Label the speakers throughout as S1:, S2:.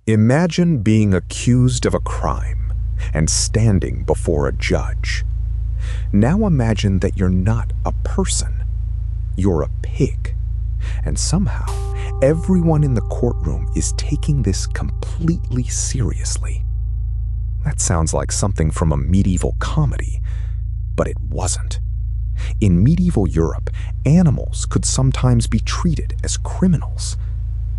S1: Imagine being accused of a crime and standing before a judge. Now imagine that you're not a person, you're a pig. And somehow, everyone in the courtroom is taking this completely seriously. That sounds like something from a medieval comedy, but it wasn't. In medieval Europe, animals could sometimes be treated as criminals.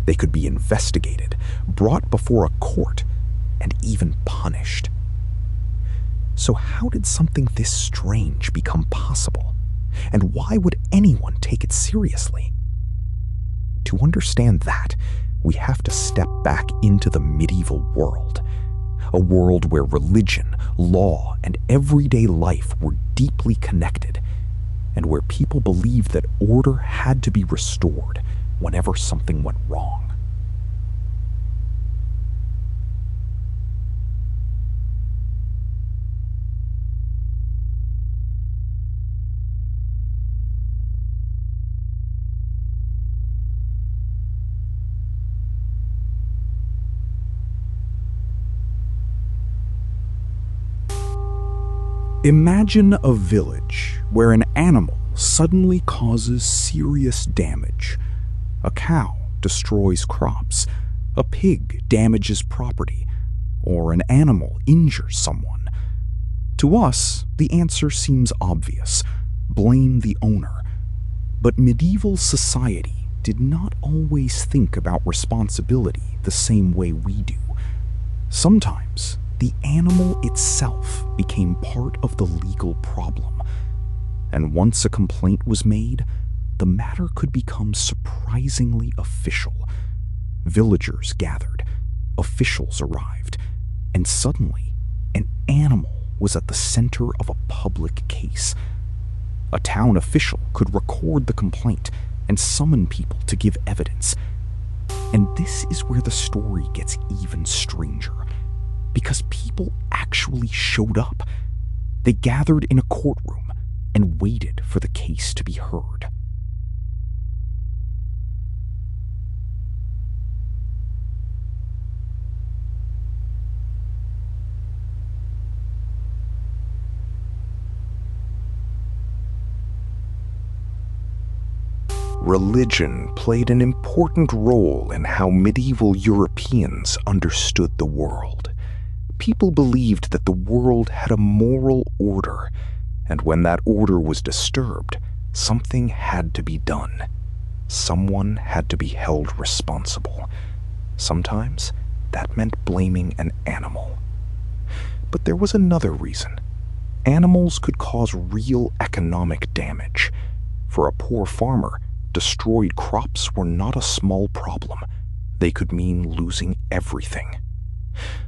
S1: They could be investigated, brought before a court, and even punished. So how did something this strange become possible? And why would anyone take it seriously? To understand that, we have to step back into the medieval world. A world where religion, law, and everyday life were deeply connected, and where people believed that order had to be restored whenever something went wrong. Imagine a village where an animal suddenly causes serious damage. A cow destroys crops, a pig damages property, or an animal injures someone. To us, the answer seems obvious: blame the owner. But medieval society did not always think about responsibility the same way we do. Sometimes, the animal itself became part of the legal problem. And once a complaint was made, the matter could become surprisingly official. Villagers gathered, officials arrived, and suddenly, an animal was at the center of a public case. A town official could record the complaint and summon people to give evidence. And this is where the story gets even stranger. Because people actually showed up. They gathered in a courtroom and waited for the case to be heard. Religion played an important role in how medieval Europeans understood the world. People believed that the world had a moral order, and when that order was disturbed, something had to be done. Someone had to be held responsible. Sometimes that meant blaming an animal. But there was another reason. Animals could cause real economic damage. For a poor farmer, destroyed crops were not a small problem. They could mean losing everything.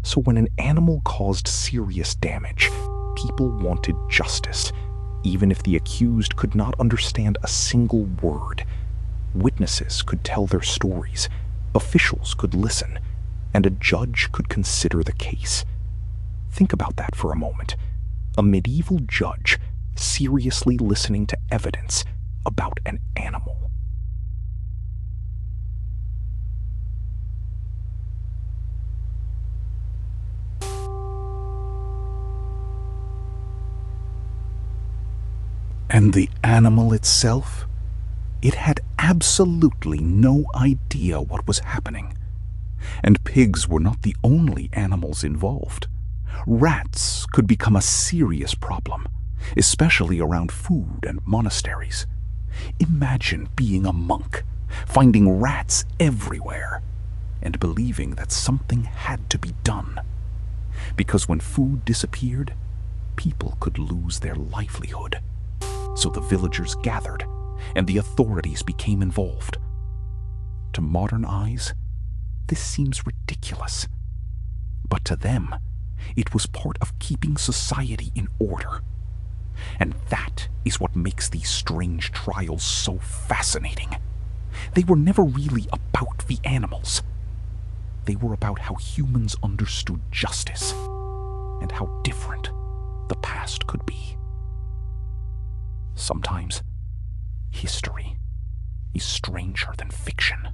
S1: So when an animal caused serious damage, people wanted justice, even if the accused could not understand a single word. Witnesses could tell their stories, officials could listen, and a judge could consider the case. Think about that for a moment. A medieval judge seriously listening to evidence about an animal. And the animal itself? It had absolutely no idea what was happening. And pigs were not the only animals involved. Rats could become a serious problem, especially around food and monasteries. Imagine being a monk, finding rats everywhere, and believing that something had to be done. Because when food disappeared, people could lose their livelihood. So the villagers gathered, and the authorities became involved. To modern eyes, this seems ridiculous. But to them, it was part of keeping society in order. And that is what makes these strange trials so fascinating. They were never really about the animals. They were about how humans understood justice, and how different the past could be. Sometimes, history is stranger than fiction.